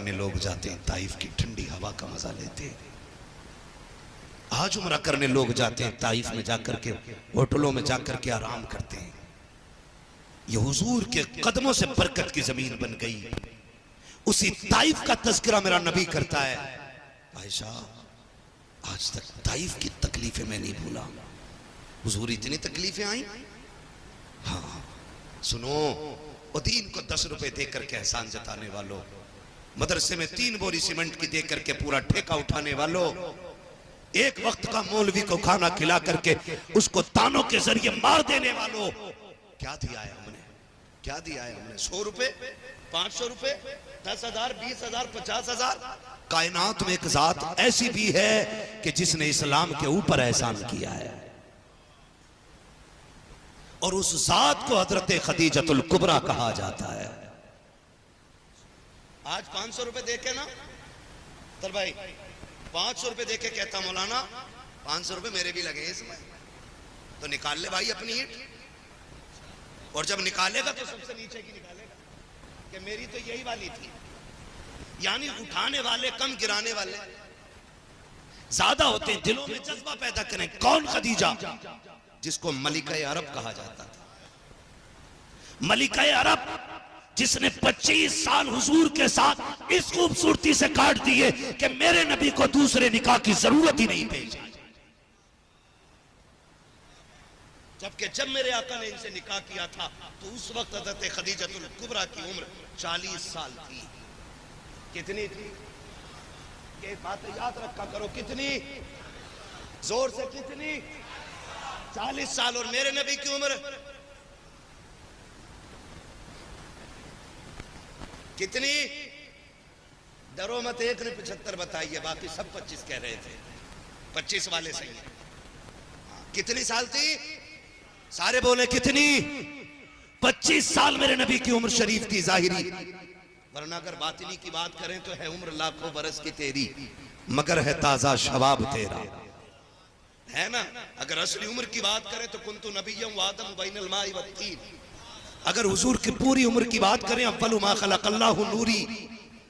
करने लोग जाते हैं, ताइफ की ठंडी हवा का मजा लेते हैं। आज उम्रा करने लोग जाते हैं, ताइफ में जाकर के होटलों में जाकर के आराम करते हैं। ये हुजूर के कदमों से बरकत की जमीन बन गई। उसी ताइफ का तज़किरा मेरा नबी करता है। आयशा, आज तक ताइफ की तकलीफें मैं नहीं भूला। हुजूर इतनी तकलीफें आई। हाँ सुनो, और दीन को 10 रुपए देकर के एहसान जताने वालों, मदरसे में 3 बोरी सीमेंट की देकर के पूरा ठेका उठाने वालों, एक वक्त का मौलवी को खाना खिला करके उसको तानों के जरिए मार देने वालों, क्या दिया है हमने? क्या दिया है हमने? 100 रुपए, 500 रुपए, 10,000, 20,000, 50,000। कायनात में एक जात ऐसी भी है कि जिसने इस्लाम के ऊपर एहसान किया है, और उस जात को हजरत खदीजतुल कुबरा कहा जाता है। आज 500 रुपए देके ना तर भाई, 500 रुपए देके कहता मौलाना 500 रुपए मेरे भी लगे इसमें, तो निकाल ले भाई अपनी ईंट। और जब निकालेगा तो सबसे नीचे की निकालेगा कि मेरी तो यही वाली थी। यानी उठाने वाले कम, गिराने वाले ज्यादा होते हैं। दिलों में जज्बा पैदा करें। कौन? खदीजा, जिसको मलिका अरब कहा जाता था। मलिका अरब जिसने 25 साल हुजूर के साथ इस खूबसूरती से काट दिए कि मेरे नबी को दूसरे निकाह की जरूरत ही नहीं पेश आई। जबकि जब मेरे आका ने इनसे निकाह किया था तो उस वक्त हज़रत खदीजतुल कुबरा की उम्र 40 साल थी। कितनी थी? ये बात याद रखा करो, कितनी? जोर से कितनी? 40 साल। और मेरे नबी की उम्र कितनी? डरो मत, एक ने 75 बताई है, बाकी सब 25 कह रहे थे। 25 वाले सही है। कितनी साल थी? सारे बोले कितनी? 25 साल मेरे नबी की उम्र शरीफ थी जाहिरी। वरना अगर बातिनी की बात करें तो है उम्र लाखों बरस की तेरी, मगर है ताजा शबाब तेरा, है ना। अगर असली उम्र की बात करें तो कुंतु नबिय्यम व आदम बैनल माई वत्तीन। अगर हुजूर की पूरी उम्र की बात करें, अव्वलु मा खलक़ल्लाहु नूरी।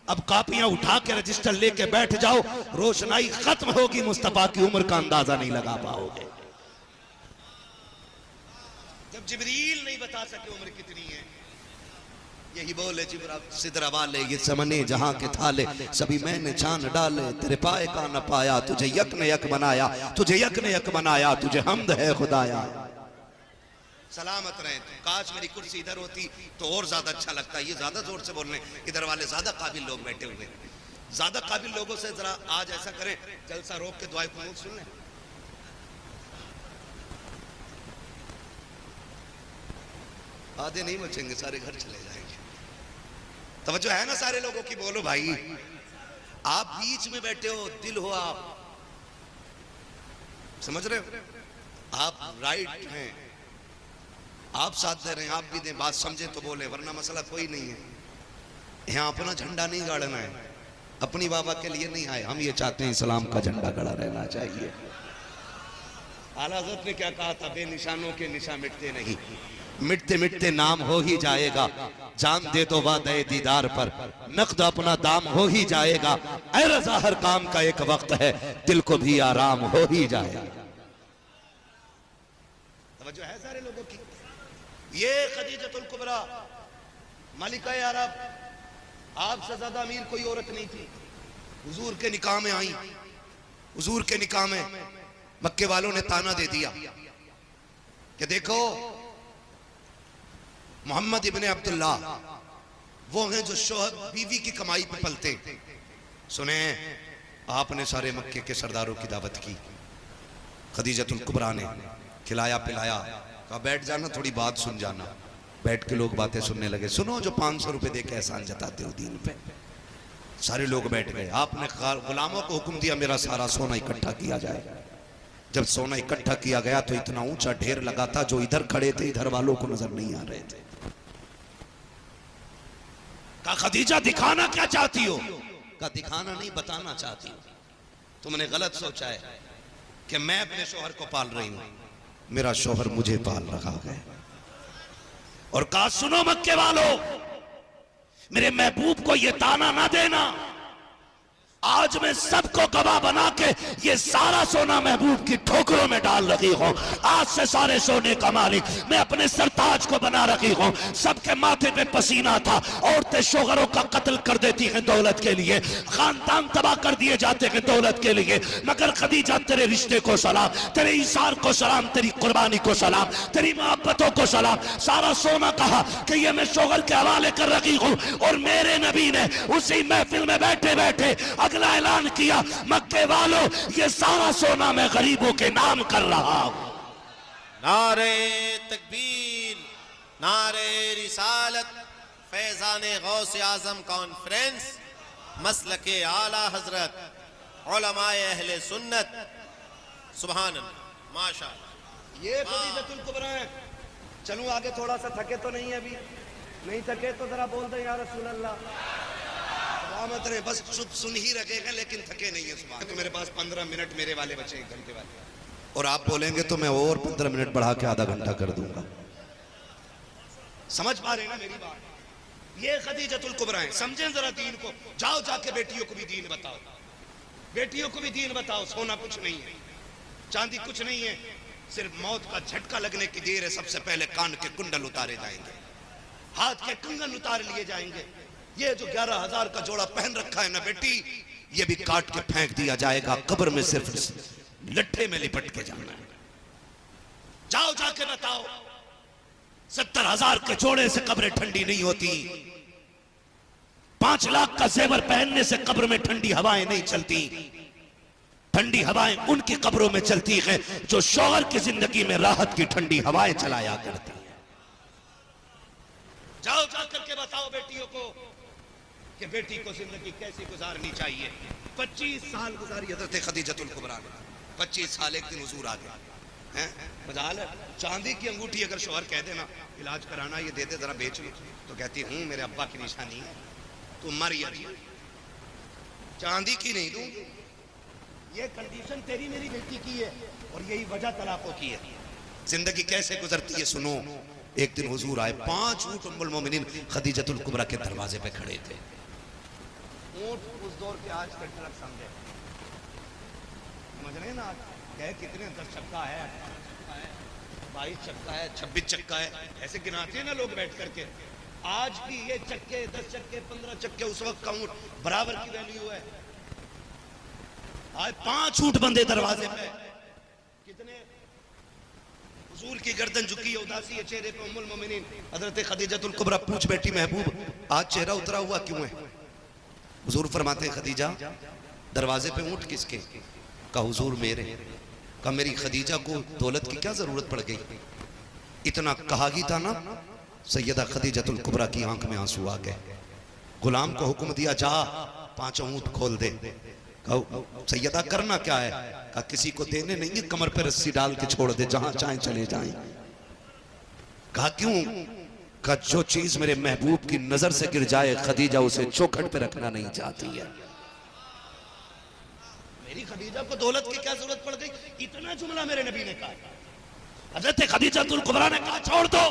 अब कापियां उठा के रजिस्टर लेके बैठ जाओ, रोशनाई खत्म होगी, मुस्तफा की उम्र का अंदाजा नहीं लगा पाओगे। जब जिब्रील नहीं बता सके उम्र कितनी है, यही बोले सिदरा वाले ये समने जहां के थाले, सभी मैंने छान डाले, तेरे पाए का न पाया, तुझे यक ने यक बनाया, तुझे यक ने यक बनाया, तुझे हमद है खुदाया। सलामत रहे। काश मेरी कुर्सी इधर होती तो और ज्यादा अच्छा लगता। ये ज्यादा जोर से बोल रहे हैं, इधर वाले ज्यादा काबिल लोग बैठे हुए। ज्यादा काबिल लोगों से जरा आज ऐसा करें, जलसा रोक के दुआए कुनूत सुन लें। आधे नहीं बचेंगे, सारे घर चले जाएंगे। तवज्जो है ना सारे लोगों की? बोलो भाई। आप बीच में बैठे हो, दिल हो आप, समझ रहे हो? आप राइट हैं, आप साथ दे रहे हैं, आप भी दें। बात समझे तो बोले, वरना मसला कोई नहीं है। यहाँ अपना झंडा नहीं गाड़ना है, अपनी बाबा के लिए नहीं आए। हम ये चाहते हैं इस्लाम का झंडा गड़ा रहना चाहिए। आला हज़रत ने क्या कहा था? बेनिशानों के निशान मिटते नहीं, मिटते मिटते नाम हो ही जाएगा। जान दे तो वादे दीदार पर, नक़द अपना दाम हो ही जाएगा। ऐ रज़ा हर काम का एक वक्त है, दिल को भी आराम हो ही जाएगा। तवज्जो है सारे लोगों की? ये खदीजतुल कुबरा मलिका अरब, आपसे ज्यादा अमीर कोई औरत नहीं थी। हुजूर के निकाह में आई। हुजूर के निकाह में मक्के वालों ने ताना दे दिया कि देखो मोहम्मद इब्ने अब्दुल्ला वो हैं जो शोहर बीवी की कमाई पे पलते। सुने, आपने सारे मक्के के सरदारों की दावत की। खदीजतुल कुबरा ने खिलाया पिलाया, कहा बैठ जाना, थोड़ी बात सुन जाना। बैठ के लोग बातें सुनने लगे। सुनो, जो 500 रुपए दे के एहसान जताते हो दीन पे। सारे लोग बैठ गए। आपने गुलामों को हुक्म दिया मेरा सारा सोना इकट्ठा किया जाए। जब सोना इकट्ठा किया गया तो इतना ऊंचा ढेर लगा था, जो इधर खड़े थे इधर वालों को नजर नहीं आ रहे थे। कहा खदीजा दिखाना क्या चाहती हो? कहा दिखाना नहीं, बताना चाहती हूँ। तुमने गलत सोचा है कि मैं अपने शोहर को पाल रही हूं, मेरा शोहर मुझे पाल रहा है। और कहा सुनो मक्के वालों, मेरे महबूब को ये ताना ना देना। आज मैं सबको गवाह बना के ये सारा सोना महबूब की ठोकरों में डाल रखी हूं। आज से सारे सोने का मालिक मैं अपने सरताज को बना रखी हूं। सबके माथे पे पसीना था। औरतें शोहरों का कत्ल कर देती हैं दौलत के लिए, खानदान तबाह कर दिए जाते हैं दौलत के लिए, मगर खदीजा तेरे रिश्ते को सलाम, तेरे इशार को सलाम, तेरी कुर्बानी को सलाम, तेरी मोहब्बतों को सलाम। सारा सोना कहा कि ये मैं शोहर के हवाले कर रखी हूं। और मेरे नबी ने उसी महफिल में बैठे बैठे अगला ऐलान किया, मक्के वालों ये सारा सोना मैं गरीबों के नाम कर रहा हूं। नारे तकबीर, नारे रिसालत, फैजाने गौस आजम कॉन्फ्रेंस, मसलके आला हजरत, उलमाए अहले सुन्नत, सुभान अल्लाह, माशाअल्लाह। ये खदीजतुल कुबरा है। चलूं आगे थोड़ा सा, थके तो नहीं है अभी? नहीं थके तो जरा बोल दे या रसूल अल्लाह। बस सुन ही रखे हैं लेकिन थके नहीं है। सुबह तो मेरे पास 15 मिनट मेरे वाले बचे, 1 घंटे वाले, और आप बोलेंगे तो मैं और 15 मिनट बढ़ा के आधा घंटा कर दूंगा। समझ पा रहे ना मेरी बात? ये खदीजतुल कुबरा है। समझें जरा दीन को। जाओ जाके बेटियों को भी दीन बताओ, बेटियों को भी दीन बताओ। सोना कुछ नहीं है, चांदी कुछ नहीं है, सिर्फ मौत का झटका लगने की देर है। सबसे पहले कान के कुंडल उतारे जाएंगे, हाथ के कंगन उतार लिए जाएंगे। ये जो 11,000 का जोड़ा पहन रखा है ना बेटी, ये भी काट के फेंक दिया जाएगा। कब्र में सिर्फ लट्ठे में लिपट के जाना है। जाओ जाके बताओ। 70,000 के जोड़े से कब्रें ठंडी नहीं होती। 5 लाख का जेवर पहनने से कब्र में ठंडी हवाएं नहीं चलती। ठंडी हवाएं उनकी कब्रों में चलती हैं जो शौहर की जिंदगी में राहत की ठंडी हवाएं चलाया करती है। जाओ जाकर के बताओ बेटियों को कि बेटी को जिंदगी कैसी गुजारनी चाहिए। 25 साल गुजारी हज़रत खदीजतुल कुबरा ने। 25 साल। एक दिन हुजूर आ गए हैं, मजाल है, चांदी की अंगूठी अगर शौहर कह देना इलाज कराना, ये दे दे जरा बेच लो, तो कहती हूँ मेरे अब्बा की निशानी है, तुम मर या चांदी की नहीं दूंगी। ये कंडीशन तेरी मेरी बेटी की है और यही वजह तलाकों की है। जिंदगी कैसे गुजरती है सुनो। एक दिन हुजूर आए, 5 ऊंट उम्मुल मोमिनीन खदीजतुल कुबरा के दरवाजे पे खड़े थे। ऊंट उस दौर के आज के ट्रक समझे, समझ रहे ना? कहे कितने 10 चक्का है, 22 चक्का है, 26 चक्का है, ऐसे गिनाते हैं ना लोग बैठ करके। आज की ये चक्के, 10 चक्के, 15 चक्के, उस वक्त का ऊंट बराबर की वैल्यू है। आज 5 ऊंट बंदे दरवाजे पे। कितने? हुजूर की गर्दन झुकी है, उदासी है चेहरे पे। उम्मुल मोमिनीन हजरत खदीजतुल कुबरा पूछ बैठी, महबूब आज चेहरा उतरा हुआ क्यों है? हुजूर फरमाते हैं, खदीजा दरवाजे पे ऊंट किसके? का हुजूर मेरे। का मेरी खदीजा को दौलत की क्या जरूरत पड़ गई? इतना कहा ही था ना। सैयदा खदीजतुल कुबरा की आंख में आंसू आ गए। गुलाम को हुक्म दिया, जा 5 ऊंट खोल दे। सैयदा करना क्या है? कहा किसी को देने नहीं है, कमर पे रस्सी डाल के छोड़ दे, जहां चाहे चले जाएं। कहा क्यों? कहा जो चीज मेरे महबूब की नजर से गिर जाए खदीजा उसे चौखट पे रखना नहीं चाहती है। मेरी खदीजा को दौलत की क्या जरूरत पड़ गई? इतना जुमला मेरे नबी ने कहा। हजरत खदीजतुल कुबरा ने कहा छोड़ दो।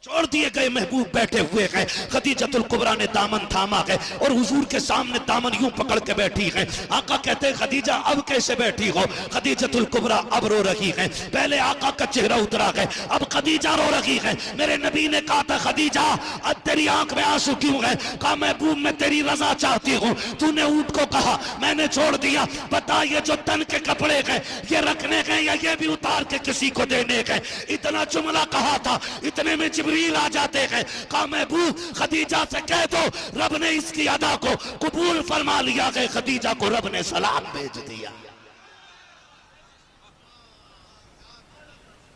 छोड़ दिए गए, महबूब बैठे हुए हैं। खदीजतुल कुबरा ने दामन थामा है और हुजूर के सामने दामन यूं पकड़ के बैठी है। आका कहते हैं, खदीजा अब कैसे बैठी हो? खदीजतुल कुबरा अब रो रही है। पहले आका का चेहरा उतरा है, अब खदीजा रो रही है। मेरे नबी ने कहा था, खदीजा अब तेरी आंख में आंसू क्यों है? कहा महबूब मैं तेरी रजा चाहती हूँ। तूने ऊंट को कहा, मैंने छोड़ दिया। बता ये जो तन के कपड़े हैं ये रखने हैं या ये भी उतार के किसी को देने हैं? इतना जुमला कहा था, इतने में जिब्रील आ जाते हैं। कहा महबूब खदीजा से कह दो रब ने इसकी अदा को कबूल फरमा लिया है। खदीजा को रब ने सलाम भेज दिया।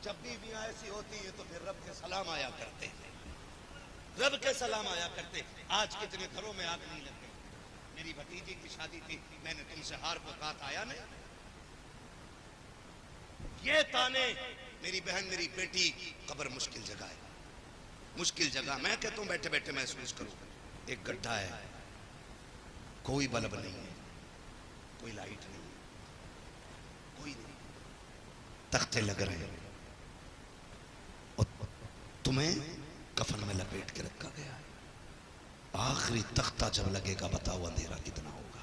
जब भी मियां ऐसी होती है तो फिर रब के सलाम आया करते हैं, रब के सलाम आया करते। आज कितने घरों में आग नहीं लग गई। मेरी भतीजी की शादी थी, मैंने तुमसे हार को कहा था, आया नहीं? ये ताने मेरी बहन मेरी बेटी, कब्र मुश्किल जगह है, मुश्किल जगह। मैं कहता हूं बैठे बैठे महसूस करो, एक गड्ढा है, कोई बल्ब नहीं है, कोई लाइट नहीं है, कोई नहीं, तख्ते लग रहे हैं और तुम्हें कफन में लपेट के रखा गया है। आखिरी तख्ता जब लगेगा बताओ अंधेरा कितना होगा।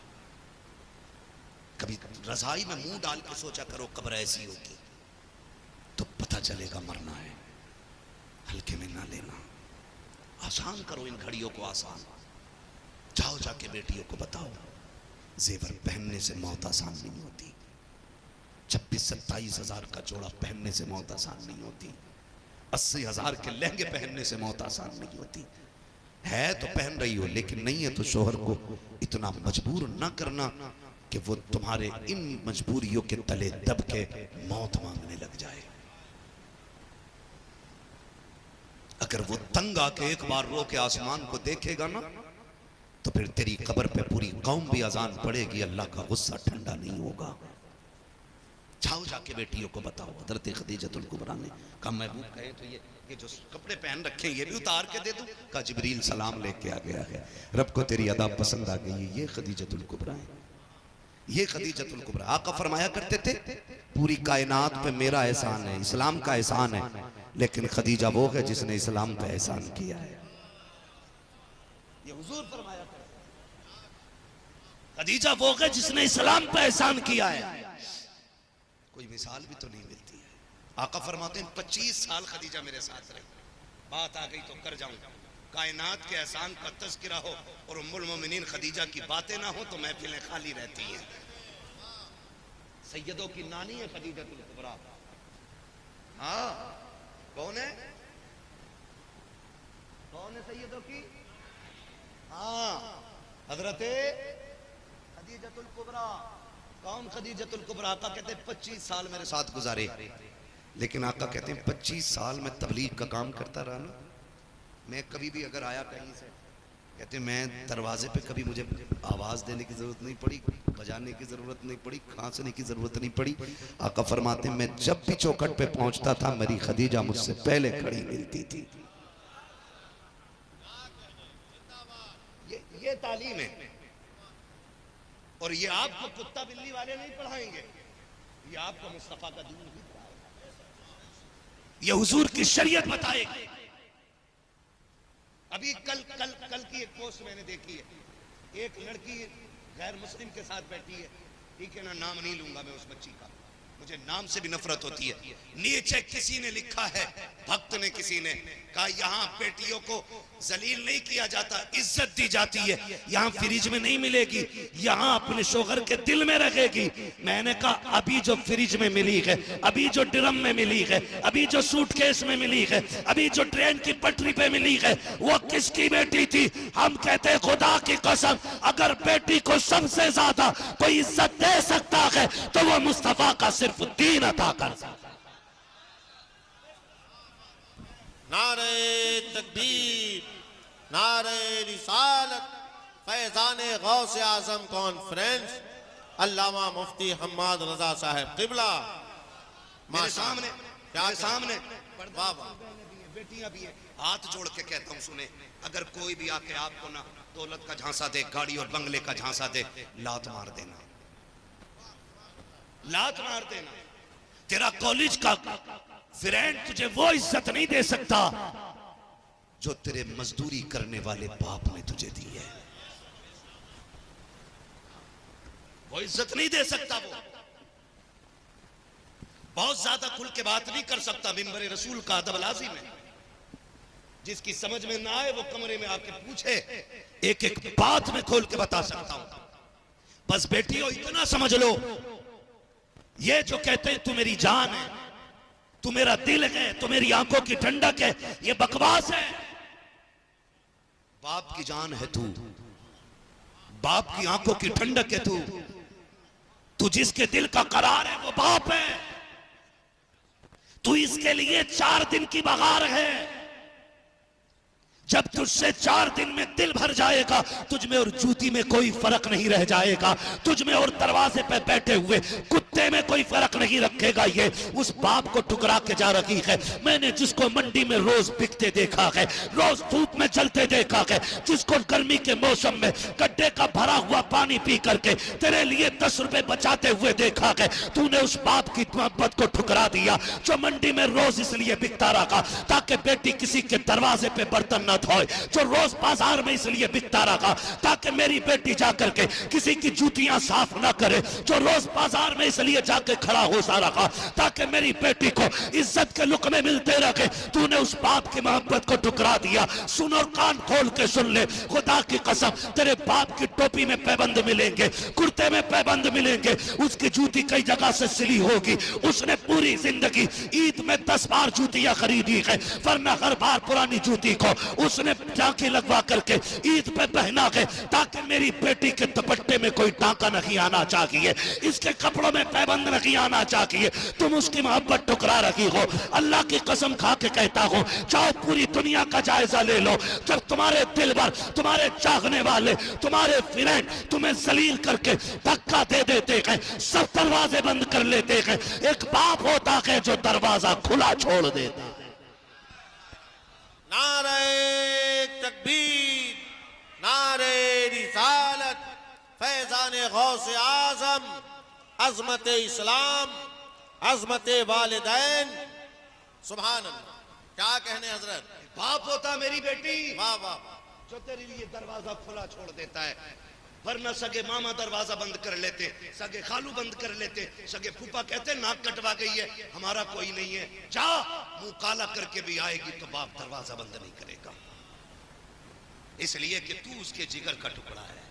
कभी रजाई में मुंह डाल के सोचा करो कब्र ऐसी होगी तो पता चलेगा मरना है। हल्के में ना लेना, आसान करो इन घड़ियों को आसान। जाओ जाके बेटियों को बताओ जेवर पहनने से मौत आसान नहीं होती। 26-27 हजार का जोड़ा पहनने से मौत आसान नहीं होती। 80 हजार के लहंगे पहनने से मौत आसान नहीं होती। है तो पहन रही हो, लेकिन नहीं है तो शोहर को इतना मजबूर ना करना कि वो तुम्हारे इन मजबूरियों के तले दब के मौत मांगने लग जाए। अगर वो तंग आके एक बार रो के आसमान को देखेगा ना तो फिर तेरी कब्र पे पूरी कौम भी अजान पड़ेगी, अल्लाह का गुस्सा ठंडा नहीं होगा। जाओ जाके बेटियों को बताओ। हजरत खदीजतुल कुबरा ने कहा महबूब कहे तो ये जो कपड़े पहन रखे ये भी उतार के दे दूं? कहा जिब्रील सलाम लेके आ गया है, रब को तेरी अदा पसंद आ गई है। ये खदीजतुल कुबरा है, ये खदीजतुल कुबरा। आका फरमाया करते थे पूरी कायनात पे मेरा एहसान है, इस्लाम का एहसान है, लेकिन खदीजा वो है जिसने इस्लाम पे एहसान किया है। ये हुजूर फरमाया करते खदीजा वो है जिसने इस्लाम पे एहसान किया है। कोई मिसाल भी तो नहीं मिलती है। आका फरमाते हैं 25 साल खदीजा मेरे साथ रही, बात आ गई तो कर जाऊं। कायनात के एहसान का तज़किरा हो और उम्मुल मोमिनीन खदीजा की बातें ना हो तो महफिलें खाली रहती हैं। सैयदों की नानी है खदीजतुल कुबरा। हाँ, कौन है? कौन है सैयदों की? हाँ, हजरते खदीजतुल कुबरा। कौन खदीजतुल कुबरा? आका कहते हैं 25 साल मेरे साथ गुजारे, लेकिन आका कहते हैं 25 साल में तबलीग का काम करता रहा ना। मैं कभी भी अगर आया कहीं से, कहते मैं दरवाजे पे कभी मुझे आवाज देने की जरूरत नहीं पड़ी, बजाने की जरूरत नहीं पड़ी, खांसने की जरूरत नहीं पड़ी। आका फरमाते मैं जब भी चौखट पे पहुंचता था मेरी खदीजा मुझसे पहले खड़ी मिलती थी। ये तालीम है। और ये आपको कुत्ता बिल्ली वाले नहीं पढ़ाएंगे, ये आपको मुस्तफा का दीन ही पढ़ाएगा, ये हुजूर की शरीयत बताएगी। अभी कल की एक पोस्ट मैंने देखी है, एक लड़की गैर मुस्लिम के साथ बैठी है, ठीक है ना, नाम नहीं लूंगा मैं उस बच्ची का, मुझे नाम से भी नफरत होती है। नीचे किसी ने लिखा है, भक्त ने किसी ने कहा यहाँ बेटियों को जलील नहीं किया जाता, इज्जत दी जाती है, यहाँ फ्रिज में नहीं मिलेगी, यहाँ अपने शोहर के दिल में रखेगी। मैंने कहा अभी जो फ्रिज में मिली है, अभी जो ड्रम में मिली है, अभी जो सूटकेस में मिली है, अभी जो ट्रेन की पटरी पे मिली है, वो किसकी बेटी थी? हम कहते हैं खुदा की कसम अगर बेटी को सबसे ज्यादा कोई इज्जत दे सकता है तो वो मुस्तफा का सिर्फ दीन अता कर सकता। नारे तकबीर, नारे रिसालत, फैजाने गौसे आजम कॉन्फ्रेंस, अल्लामा मुफ्ती हम्माद रजा साहब किबला मेरे सामने, क्या सामने बाबा बेटियां भी हैं। हाथ जोड़ के कहता हूं सुने, अगर कोई भी आके आपको ना दौलत का झांसा दे, गाड़ी और बंगले का झांसा दे, लात मार देना, लात मार देना। तेरा कॉलेज का फ्रेंड तुझे वो इज्जत नहीं दे सकता जो तेरे मजदूरी करने वाले बाप ने तुझे दी है, वो इज्जत नहीं दे सकता। वो बहुत ज्यादा खुल के बात नहीं कर सकता, मिंबर रसूल का अदब लाजिम है। जिसकी समझ में ना आए वो कमरे में आके पूछे, एक एक बात में खोल के बता सकता हूं। बस बेटियों इतना समझ लो, ये जो कहते हैं तू मेरी जान है, तू मेरा दिल है, तू मेरी आंखों की ठंडक है, ये बकवास है। बाप की जान है तू, बाप की आंखों की ठंडक है तू जिसके दिल का करार है वो बाप है। तू इसके लिए 4 दिन की बगार है। जब तुझसे 4 दिन में दिल भर जाएगा, तुझ में और जूती में कोई फर्क नहीं रह जाएगा, तुझ में और दरवाजे पे बैठे हुए कुत्ते कुत्ते में कोई फर्क नहीं रखेगा। ये उस बाप को ठुकरा के जा रही है। मैंने जिसको मंडी में रोज बिकते देखा है, रोज धूप में जलते देखा है, जिसको गर्मी के मौसम में गड्ढे का भरा हुआ पानी पी करके तेरे लिए 10 रुपए बचाते हुए देखा है, तूने उस बाप की मोहब्बत को ठुकरा दिया जो मंडी में रोज इसलिए बिकता रहा ताकि बेटी किसी के दरवाजे पे बर्तन न धोए, जो रोज बाजार में इसलिए बिकता रहा ताकि मेरी बेटी जाकर के किसी की जूतियां साफ ना करे, जो रोज बाजार में इसलिए जाके खड़ा हो सा रहा ताकि मेरी बेटी को इज्जत के लुक़मे मिलते रहे। तूने उस बाप की मोहब्बत को ठुकरा दिया। सुन और कान खोल के सुन ले, खुदा की कसम, तेरे बाप की टोपी में पैबंद मिलेंगे, कुर्ते में पैबंद मिलेंगे, उसकी जूती कई जगह से सिली होगी, उसने पूरी जिंदगी ईद में 10 बार जूतियां खरीदी है, वरना हर बार पुरानी जूती को उसने टांकी लगवा करके ईद पे पहना है ताकि मेरी बेटी के दुपट्टे में कोई टांका नहीं आना चाहिए, इसके कपड़ों में पैबंद नहीं आना चाहिए। तुम उसकी मोहब्बत ठुकरा रही हो। अल्लाह की कसम खा के कहता हूं, जाओ पूरी दुनिया का जायजा ले लो, जब तुम्हारे दिल भर, तुम्हारे चाहने वाले, तुम्हारे फ्रेंड तुम्हें जलील करके धक्का दे देते हैं, सब दरवाजे बंद कर लेते हैं, एक बाप होता है जो दरवाजा खुला छोड़ देता है। नारे तकबीर, नारे रिसालत, फैजाने गौसे आजम, अजमत इस्लाम, अजमत वालिदैन, सुभान अल्लाह। क्या कहने हजरत, बाप होता मेरी बेटी वाह वाह, जो तेरे लिए दरवाजा खुला छोड़ देता है, वरना सगे मामा दरवाजा बंद कर लेते, सगे खालू बंद कर लेते, सगे फूफा कहते नाक कटवा गई है, हमारा कोई नहीं है, जा मुंह काला करके भी आएगी तो बाप दरवाजा बंद नहीं करेगा, इसलिए कि तू उसके जिगर का टुकड़ा है,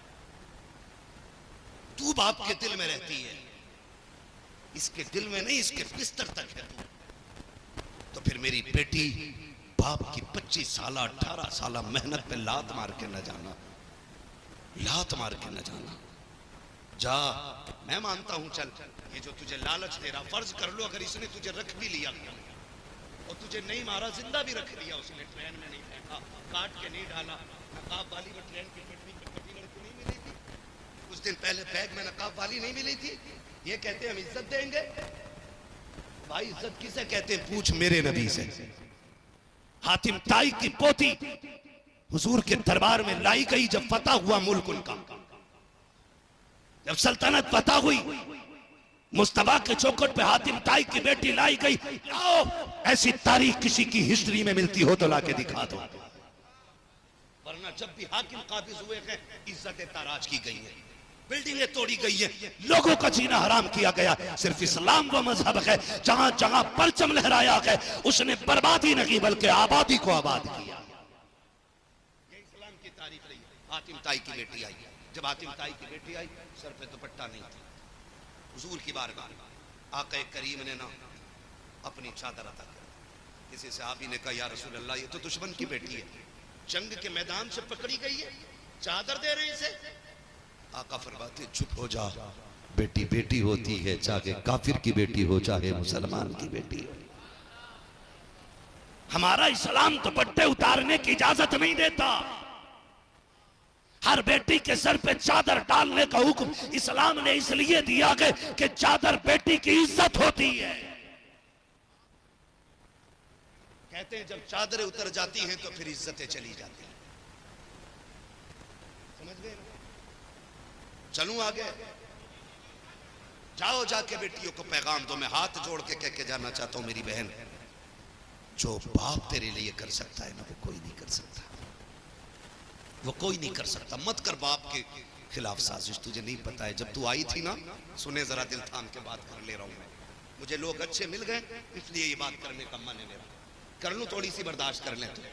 तू बाप के दिल में रहती है, इसके दिल में नहीं, इसके बिस्तर तक है तू। तो फिर मेरी बेटी बाप की 25 साल 18 साल मेहनत पे लात मार के न जाना, लात मार के न जाना। जा, मैं मानता हूं, चल ये जो तुझे लालच दे रहा, फर्ज कर लो अगर इसने तुझे रख भी लिया और तुझे नहीं मारा, जिंदा भी रख लिया, उसने ट्रेन में नहीं फेंका, काट के नहीं डाला, नकाब वाली में ट्रेन की पटरी पर कटी लड़की नहीं मिली थी, कुछ दिन पहले बैग में नकाब वाली नहीं मिली थी, ये कहते हम इज्जत देंगे। भाई इज्जत किसे कहते हैं, पूछ मेरे नबी से। हातिम ताई की पोती हुजूर के दरबार में लाई गई, जब फतह हुआ मुल्क उनका, जब सल्तनत फतह हुई, मुस्तफा के चौखट पे हातिम ताई की बेटी लाई गई। आओ, ऐसी तारीख किसी की हिस्ट्री में मिलती हो तो लाके दिखा दो, वरना जब भी हाकिम काबिज हुए हैं इज्जत ताराज की गई है, बिल्डिंगें तोड़ी गई है, लोगों का जीना हराम किया गया। सिर्फ इस्लाम वो मजहब है जहां जहां परचम लहराया है उसने बर्बादी नहीं बल्कि आबादी को आबाद किया। ये इस्लाम की तारीफ रही। हातिम ताई की बेटी आई, जब हातिम ताई की बेटी आई सर पे दुपट्टा नहीं था, हुजूर की बारगाह आका करीम ने ना अपनी चादर अता कर, किसी सहाबी ने कहा या रसूल अल्लाह ये तो दुश्मन की बेटी है, जंग के मैदान से पकड़ी गई है, चादर दे रहे इसे। आका फरमाते चुप हो जा, बेटी बेटी होती है, चाहे काफिर की बेटी हो चाहे मुसलमान की बेटी हो। हमारा इस्लाम दुपट्टे उतारने की इजाजत नहीं देता। हर बेटी के सर पे चादर डालने का हुक्म इस्लाम ने इसलिए दिया कि चादर बेटी की इज्जत होती है। कहते हैं जब चादरें उतर जाती हैं तो फिर इज्जतें चली जाती हैं। समझ गए? चलूं आगे, जाओ जाके बेटियों को पैगाम दो। मैं हाथ जोड़ के कह के जाना चाहता हूं मेरी बहन, जो बाप तेरे लिए कर सकता है ना वो कोई नहीं कर सकता, वो कोई नहीं कर सकता। मत कर बाप के खिलाफ साजिश, तुझे नहीं पता है। जब तू आई थी ना, सुने जरा दिल थाम के बात कर ले रहा हूं मैं, मुझे लोग अच्छे मिल गए इसलिए ये बात करने का मन है मेरा, कर लूं थोड़ी सी बर्दाश्त कर ले तो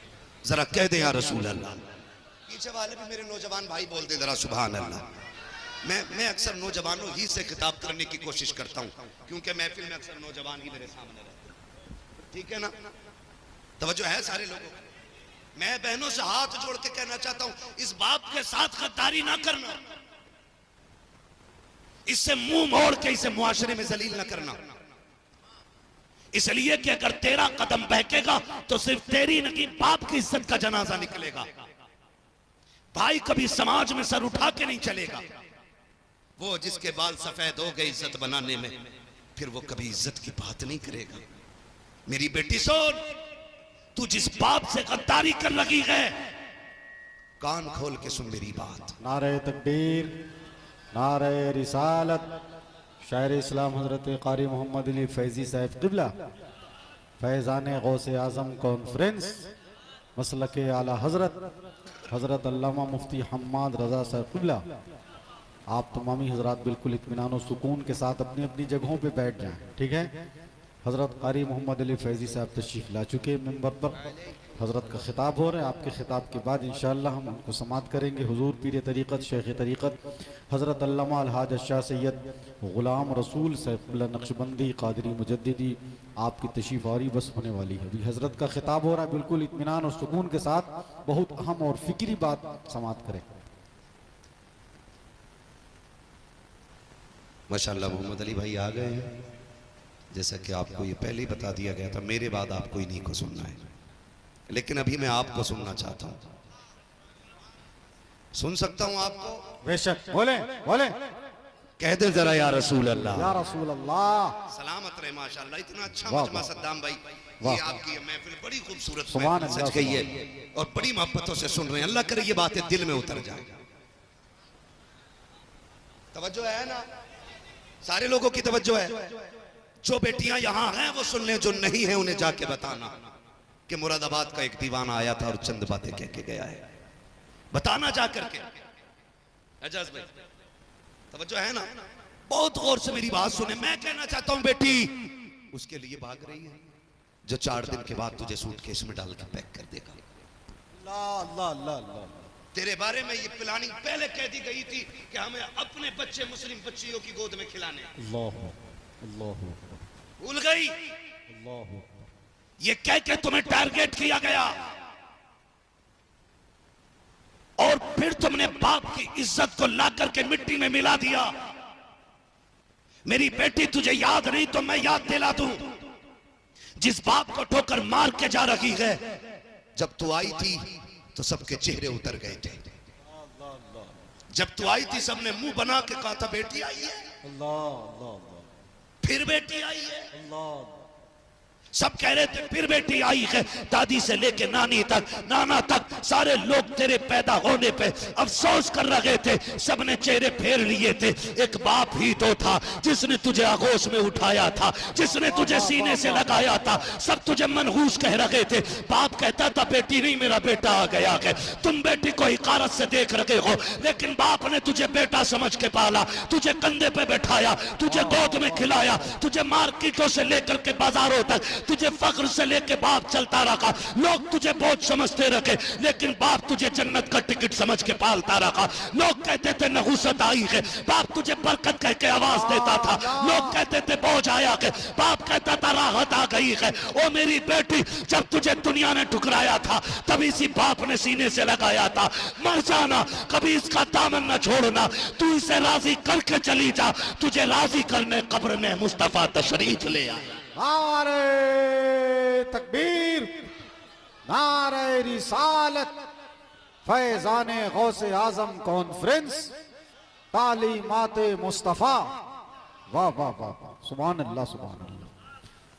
जरा कह दे या रसूल अल्लाह। पीछे वाले भी मेरे नौजवान भाई बोल दे जरा सुभान अल्लाह। मैं अक्सर नौजवानों ही से खिताब करने की कोशिश करता हूं क्योंकि महफिल में अक्सर नौजवान ही मेरे सामने रहते हैं, ठीक है ना? तवज्जो है सारे लोगों को। मैं बहनों से हाथ जोड़ के कहना चाहता हूं इस बाप के साथ गद्दारी ना करना, इससे मुंह मोड़ के इसे मुआशरे में जलील ना करना, इसलिए कि अगर तेरा कदम बहकेगा तो सिर्फ तेरी नहीं बाप की इज्जत का जनाजा निकलेगा। भाई कभी समाज में सर उठा के नहीं चलेगा। वो जिसके बाल सफेद हो गए इज्जत बनाने में, फिर वो कभी इज्जत की बात नहीं करेगा। मेरी बेटी सुन, तू जिस बाप से गद्दारी कर लगी है, कान खोल के सुन मेरी बात। नारे तकबीर, नारे रिसालत। शायर इस्लाम हजरत कारी मोहम्मद अली फैजी साहब क़िबला, फैज़ान गौसे आज़म कॉन्फ्रेंस, मसलक आला हजरत अल्लामा मुफ्ती हम्माद रज़ा साहब क़िबला। आप तमामी हजरात बिल्कुल इत्मीनान और सुकून के साथ अपनी अपनी जगहों पे बैठ जाएं, ठीक है। हज़रत कारी मोहम्मद अली फैज़ी साहब तशरीफ़ ला चुके मिंबर पर। हज़रत का खिताब हो रहा है। आपके खिताब के बाद इंशाअल्लाह हम उनको समात करेंगे। हुजूर पीर तरीक़त, शेख तरीक़त हज़रत अल्लामा अलहाज शाह सैयद ग़ुलाम रसूल सैफुल्लाह नक्शबंदी क़ादरी मुजद्दिदी आपकी तशरीफ़ आरी बस होने वाली है। अभी हज़रत का खिताब हो रहा है, बिल्कुल इत्मीनान और सुकून के साथ बहुत अहम और फ़िक्री बात समात करें। माशाअल्लाह मोहम्मद अली भाई आ गए हैं। जैसा कि आपको ये पहले ही बता दिया गया था, मेरे बाद आपको इन्हीं को सुनना है, लेकिन अभी मैं आपको सुनना चाहता हूं। सुन सकता हूं आपको? बेशक, बोले बोले। कह दे जरा या रसूल अल्लाह, या रसूल अल्लाह। सलामत रहे। माशाअल्लाह, इतना अच्छा वाह, मजमा वाह। सद्दाम भाई, वाह, ये आपकी महफिल बड़ी खूबसूरत सुभान महफिल अल्लाह, सच गई है और बड़ी मोहब्बतों से सुन रहे हैं। अल्लाह करे ये बातें दिल में उतर जाए। तवज्जो है ना? सारे लोगों की तवज्जो है। जो बेटियां यहां हैं वो सुन लें, जो नहीं है उन्हें जाके बताना कि मुरादाबाद का एक दीवाना आया था और चंद बातें कह के गया है। बताना जाकर के। एजाज भाई तवज्जो है ना? बहुत गौर से मेरी बात सुने। मैं कहना चाहता हूं बेटी उसके लिए भाग रही है जो 4 दिन के बाद तुझे सूटकेस में डाल के पैक कर देगा। अल्लाह अल्लाह अल्लाह। तेरे बारे में ये प्लानिंग पहले कह दी गई थी कि हमें अपने बच्चे मुस्लिम बच्चियों की गोद में खिलाने। अल्लाह अल्लाह भूल गई? अल्लाह। ये कह के तुम्हें टारगेट किया गया और फिर तुमने बाप की इज्जत को ला करके मिट्टी में मिला दिया। मेरी बेटी तुझे याद नहीं तो मैं याद दिला दूं, जिस बाप को ठोकर मार के जा रही है, जब तू आई थी तो सबके चेहरे उतर गए थे। जब तू आई थी सबने मुंह बना के कहा था बेटी आई है, अल्लाह अल्लाह। फिर बेटी आई है। अल्लाह। सब कह रहे थे फिर बेटी आई है। दादी से लेके नानी तक, नाना तक, सारे लोग तेरे पैदा होने पे अफसोस कर रहे थे। सबने चेहरे फेर लिए थे। एक बाप ही तो था जिसने तुझे आगोश में उठाया था, जिसने तुझे सीने से लगाया था। सब तुझे मनहूस कह रहे थे। बाप कहता था बेटी नहीं मेरा बेटा आ गया है। तुम बेटी को हिकारत से देख रहे हो, लेकिन बाप ने तुझे बेटा समझ के पाला, तुझे कंधे पे बैठाया, तुझे गोद में खिलाया, तुझे मार्केटों से लेकर के बाजारों तक, तुझे फख्र से लेके बाप चलता रखा। लोग तुझे बोझ समझते रखे, लेकिन बाप तुझे जन्नत का टिकट समझ के पालता रखा। लोग कहते थे नहुसत आई है, बाप तुझे बरकत कह के आवाज देता था। लोग कहते थे बोझ आया है, बाप कहता था राहत आ गई है। ओ मेरी बेटी, जब तुझे दुनिया ने ठुकराया था तभी इसी बाप ने सीने से लगाया था। मर जाना, कभी इसका दामन न छोड़ना। तू इसे राजी करके चली जा, तुझे राजी करने कब्र में मुस्तफा तशरीफ ले आया। नारे तकबीर, नारे रिसालत। फैज़ाने गौसे आज़म कॉन्फ्रेंस, तालीमाते मुस्तफ़ा। वाह वाह वाह, सुभान अल्लाह सुभान अल्लाह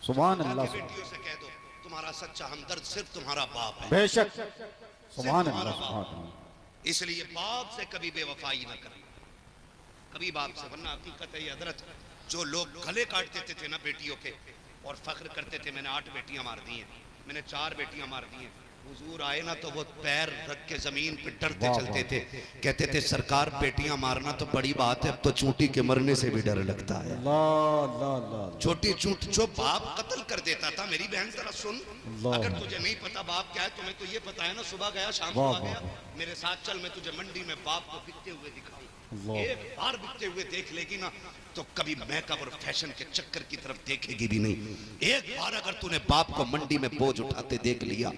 सुभान अल्लाह। बेटियों से कह दो तुम्हारा सच्चा हमदर्द सिर्फ तुम्हारा बाप है। बेशक, सुभान अल्लाह सुभान अल्लाह। इसलिए बाप से कभी बेवफाई न करें, कभी बाप से। वरना हकीकत है हजरत, जो लोग गले काट देते थे ना बेटियों के और फख्र करते थे मैंने 8 बेटियां मार दी हैं, मैंने 4 बेटियां मार दी हैं, हुजूर आए ना तो वो पैर रख के जमीन पे डरते चलते थे। कहते थे सरकार बेटियां मारना तो बड़ी बात है, अब तो चूंटी के मरने से भी डर लगता है। अल्लाह अल्लाह अल्लाह। छोटी चूंट जो बाप कत्ल कर देता था। मेरी बहन जरा सुन, अगर तुझे नहीं पता बाप क्या है, तुम्हें तो ये पता है ना, सुबह गया शाम को आ गया। मेरे साथ चल, मैं तुझे मंडी में बाप को बिकते हुए दिखाऊं। एक बार बिकते हुए देख लेगी ना तो कभी मेकअप और फैशन के चक्कर की तरफ देखेगी भी नहीं। एक बार अगर तूने बाप को मंडी में बोझ उठाते देख लिया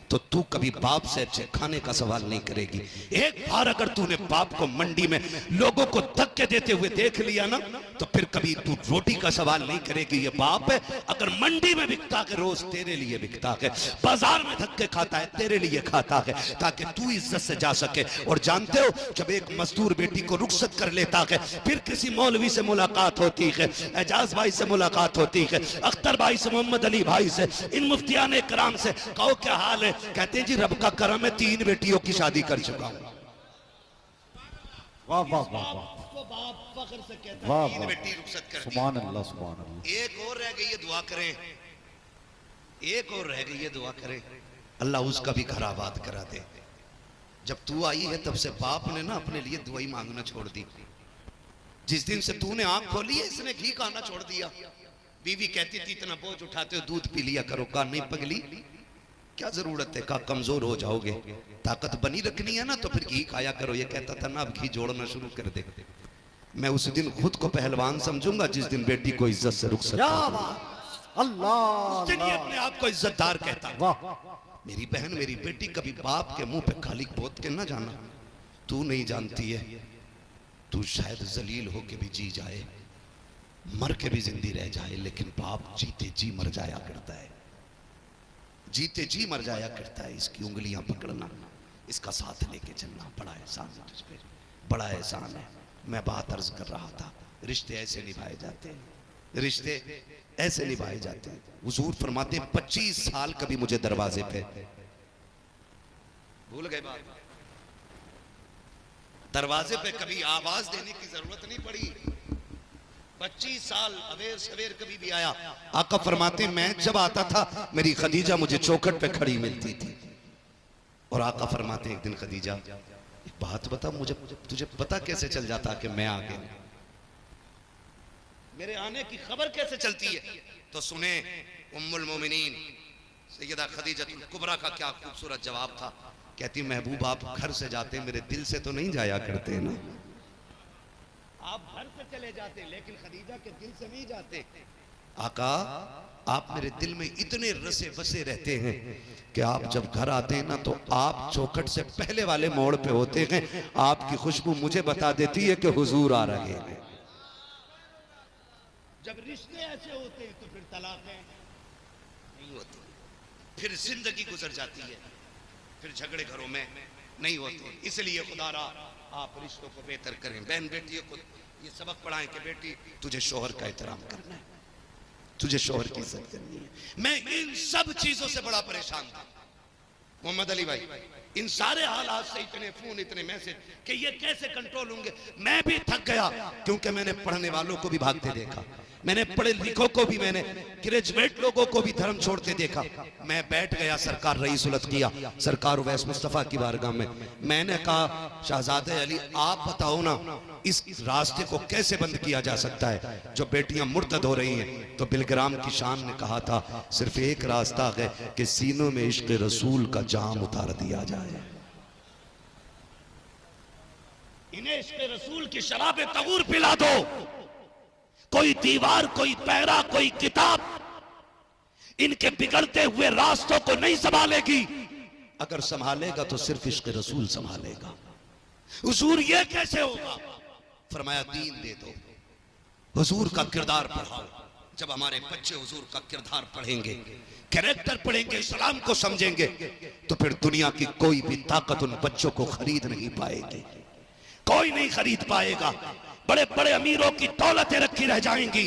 तो तू कभी बाप से अच्छे खाने का सवाल नहीं करेगी। एक बार अगर तूने बाप को मंडी में लोगों को धक्के देते हुए देख लिया ना तो फिर कभी तू रोटी का सवाल नहीं करेगी। ये बाप है, अगर मंडी में बिकता है रोज तेरे लिए बिकता है, बाजार में धक्के खाता है तेरे लिए खाता है, ताकि तू इज्जत से जा सके। और जानते हो जब एक मजदूर बेटी को रुक रुखसत कर लेता है। फिर किसी मौलवी से मुलाकात होती है, एजाज भाई से मुलाकात होती है, अख्तर भाई से, मोहम्मद अली भाई से, इन मुफ्तियान कराम से, कहो क्या हाल है? कहते हैं जी रब का करम है, 3 बेटियों की शादी कर चुका हूं। वाह वाह वाह वाह बाप फख्र से कहता वाह, है 3 वाह। बेटी रुखसत कर दी। सुभान अल्लाह सुभान अल्लाह। एक और रह गई है, दुआ करें। एक और रह गई है, दुआ करें अल्लाह उसका भी घर आबाद करा दे। जब तू आई है तब से बाप ने ना अपने लिए दुआई मांगना छोड़ दी। जिस दिन से तूने आंख खोली है इसने घी खाना छोड़ दिया। बीवी कहती थी इतना बोझ उठाते हो दूध पी लिया करो। कहा नहीं पगली, क्या जरूरत है? कहा कमजोर हो जाओगे, ताकत बनी रखनी है ना तो फिर घी खाया करो। ये कहता था ना अब घी जोड़ना शुरू कर दे। मैं उस दिन खुद को पहलवान समझूंगा जिस दिन बेटी को इज्जत से रुक सकता अल्लाह अपने आप को इज्जतदार कहता। वाह। मेरी बहन, मेरी बेटी, कभी बाप के मुंह पे खाली बोत के ना जाना। तू नहीं जानती है, तू शायद जलील हो के भी जी जाए, मर के भी जिंदी रह जाए, लेकिन बाप जीते जी मर जाया करता है। जीते जी मर जाया करता है। इसकी उंगलियां पकड़ना, इसका साथ लेके चलना बड़ा एहसान है तुझ पे, बड़ा एहसान है। मैं बात अर्ज कर रहा था, रिश्ते ऐसे निभाए जाते हैं, रिश्ते ऐसे निभाए जाते हैं। हुजूर फरमाते हैं 25 साल कभी मुझे दरवाजे पे, भूल गए बात, दरवाजे पे कभी आवाज देने की जरूरत नहीं पड़ी। 25 साल अवेर सवेर कभी भी आया। आका फरमाते मैं जब आता था मेरी खदीजा मुझे चौखट पे खड़ी मिलती थी। और आका फरमाते एक दिन खदीजा एक बात बता, मुझे तुझे पता कैसे चल जाता कि मैं आ गया? मेरे आने की खबर कैसे चलती है? तो सुने उम्मुल मोमिनीन सैयदा खदीजतुल कुबरा का क्या खूबसूरत जवाब था। कहती महबूब आप घर से जाते मेरे दिल से तो नहीं जाया करते ना। आप घर से चले जाते लेकिन खदीजा के दिल से नहीं जाते। आका आप मेरे दिल में इतने रसे बसे रहते हैं कि आप जब घर आते हैं ना तो आप चौखट से पहले वाले मोड़ पे होते हैं। आपकी खुशबू मुझे बता देती है कि हुजूर आ रहे हैं। जब रिश्ते ऐसे होते हैं तो फिर तलाक़ें नहीं होती, फिर जिंदगी गुजर जाती है, फिर झगड़े घरों में नहीं होते। इसलिए खुदारा आप रिश्तों को बेहतर करें। बहन बेटियों को ये सबक पढ़ाएं कि बेटी तुझे शोहर का एहतराम करना है, तुझे शोहर की इज्जत करनी है। मैं इन सब चीजों से बड़ा परेशान था मोहम्मद अली भाई, इन सारे हालात से, इतने फोन इतने मैसेज कि ये कैसे कंट्रोल होंगे। मैं भी थक गया क्योंकि मैंने पढ़ने वालों को भी भागते देखा, मैंने पढ़े लिखों को भी, मैंने ग्रेजुएट लोगों को भी धर्म छोड़ते देखा। मैं बैठ गया सरकार रईसुल किया, सरकार उवैस मुस्तफा की बारगाह में। मैंने कहा शहजादे अली आप बताओ ना इस रास्ते को कैसे बंद किया जा सकता है जो बेटियां मुर्तद हो रही हैं। तो बिलग्राम की शान ने कहा था सिर्फ एक रास्ता है कि सीनों में इश्क रसूल का जाम उतार दिया जाए, इन्हें इश्क रसूल की शराब तगूर पिला दो। कोई दीवार, कोई पैरा, कोई किताब इनके बिगड़ते हुए रास्तों को नहीं संभालेगी। अगर संभालेगा तो सिर्फ इश्क रसूल संभालेगा। हुजूर ये कैसे होगा? फरमाया दीन दे दो, हुजूर का किरदार पढ़ाओ। जब हमारे बच्चे हुजूर का किरदार पढ़ेंगे, कैरेक्टर पढ़ेंगे, इस्लाम को समझेंगे, तो फिर दुनिया की कोई भी ताकत उन बच्चों को खरीद नहीं पाएगी, कोई नहीं खरीद पाएगा। बड़े बड़े अमीरों की दौलतें रखी रह जाएंगी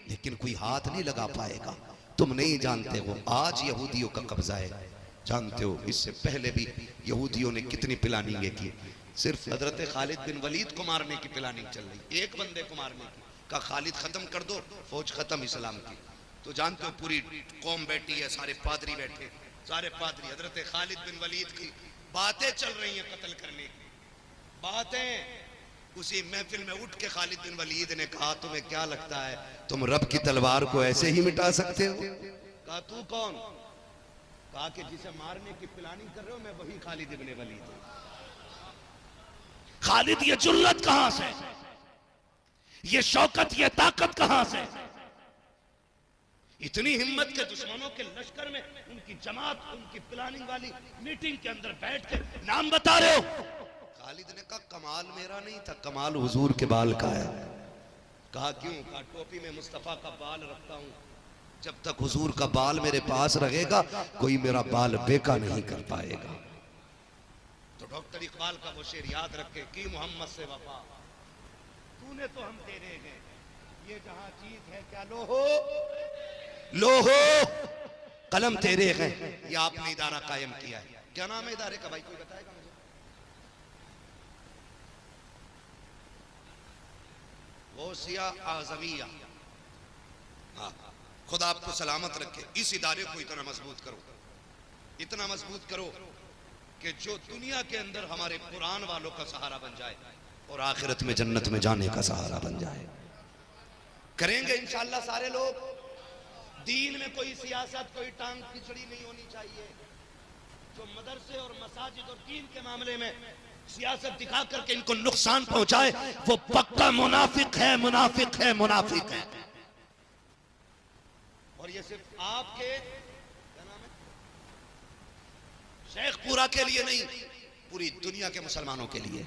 लेकिन कोई हाथ नहीं लगा पाएगा। तुम नहीं जानते हो आज यहूदियों का कब्जा है, जानते हो इससे पहले भी यहूदियों ने कितनी प्लानिंगें की। सिर्फ हजरत खालिद बिन वलीद को मारने की प्लानिंग चल रही, एक बंदे को मारने की। का खालिद खत्म कर दो, फौज खत्म इस्लाम की। तो जानते हो पूरी कौम बैठी है, सारे पादरी बैठे, सारे पादरी हजरत खालिद बिन वलीद की बातें चल रही हैं, कत्ल करने की बातें। उसी महफिल में उठ के खालिद बिन वलीद ने कहा तुम्हें क्या लगता है तुम रब की तलवार को ऐसे ही मिटा सकते हो? कहा तू कौन? कहा कि जिसे मारने की प्लानिंग कर रहे हो मैं वही खालिद बिन वलीद हूं। खालिद ये जुर्रत कहां से, ये शौकत, ये ताकत कहां से? इतनी हिम्मत के दुश्मनों के लश्कर में उनकी जमात, उनकी प्लानिंग वाली मीटिंग के अंदर बैठ के नाम बता रहे हो। खालिद ने कहा कमाल मेरा नहीं था, कमाल हुजूर के बाल का है। कहा क्यों? कहा टोपी में मुस्तफा का बाल रखता हूं, जब तक हुजूर का बाल मेरे पास रहेगा कोई मेरा बाल बेका नहीं कर पाएगा। तो डॉक्टर इकबाल का वो शेर याद रखे कि मोहम्मद से वफा तूने तो हम तेरे हैं, ये जहां चीज है क्या लोहो लोहो कलम तेरे हैं। ये आपने इदारा कायम किया है, क्या नाम है इदारे का भाई, कोई बताएगा मुझे? गौसिया आजमिया। हाँ, खुदा आपको सलामत रखे। इस इदारे को इतना मजबूत करो, इतना मजबूत करो कि जो दुनिया के अंदर हमारे कुरान वालों का सहारा बन जाए और आखिरत में जन्नत में जाने का सहारा बन जाए। करेंगे इंशाअल्लाह सारे लोग। दीन में कोई सियासत, कोई टांग खिचड़ी नहीं होनी चाहिए। जो मदरसे और मसाजिद और दीन के मामले में सियासत दिखा करके इनको नुकसान पहुंचाए, वो पक्का मुनाफिक है, मुनाफिक है, मुनाफिक है। और ये सिर्फ आपके क्या नाम है शेखपुरा के लिए नहीं, पूरी दुनिया के मुसलमानों के लिए,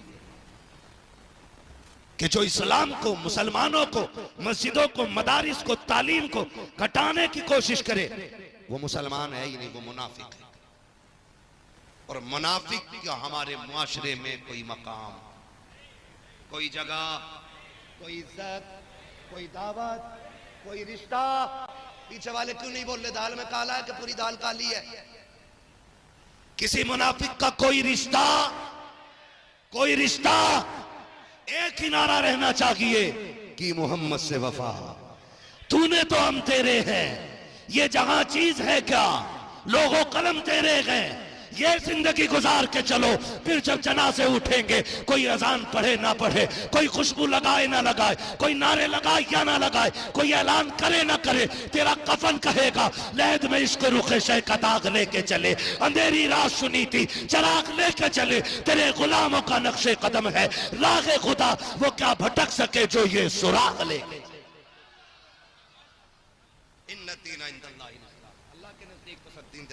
कि जो इस्लाम को, मुसलमानों को, मस्जिदों को, मदारिस को, तालीम को घटाने की कोशिश करे, वो मुसलमान है ही नहीं, वो मुनाफिक है। और मुनाफिक का हमारे मुआशरे में कोई मकाम, कोई जगह, कोई इज्जत, कोई दावत, कोई रिश्ता। पीछे वाले क्यों नहीं बोल रहे दाल में काला है कि पूरी दाल काली है? किसी मुनाफिक का कोई रिश्ता, कोई रिश्ता, एक ही नारा रहना चाहिए कि मोहम्मद से वफा, तूने तो हम तेरे हैं, ये जहां चीज है क्या लोगों कलम तेरे हैं। ये जिंदगी गुजार के चलो, फिर जब जनाजे उठेंगे, कोई अजान पढ़े ना पढ़े, कोई खुशबू लगाए ना लगाए, कोई नारे लगाए या ना लगाए, कोई ऐलान करे ना करे, तेरा कफन कहेगा लहद में इश्क रुखे शय का दाग लेके चले, अंधेरी रात सुनी थी चराग लेके चले, तेरे गुलामों का नक्शे कदम है रागे खुदा, वो क्या भटक सके जो ये सुराग लेके। अल्लाह के नजदीक तो सब दीन